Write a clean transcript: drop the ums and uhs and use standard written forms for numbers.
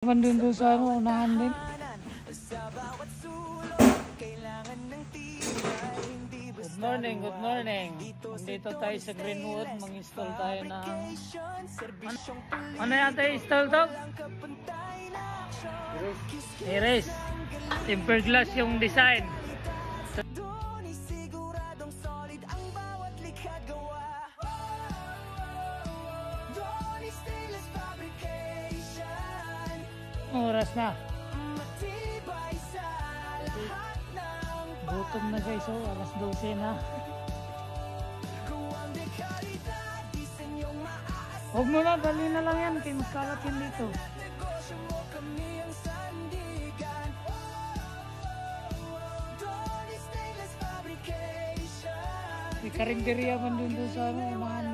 Naman dun doon sa unahan din. Good morning, good morning. Nandito tayo sa Greenwood. Mag-install tayo ng... Ano yata i-install to? Erase. Tempered glass yung design. Oras na. Gutom na guys, so alas 12 na. Huwag mo na, dali na lang yan. Kaya magkalat yan dito. May karinderiya man dun sa unahan.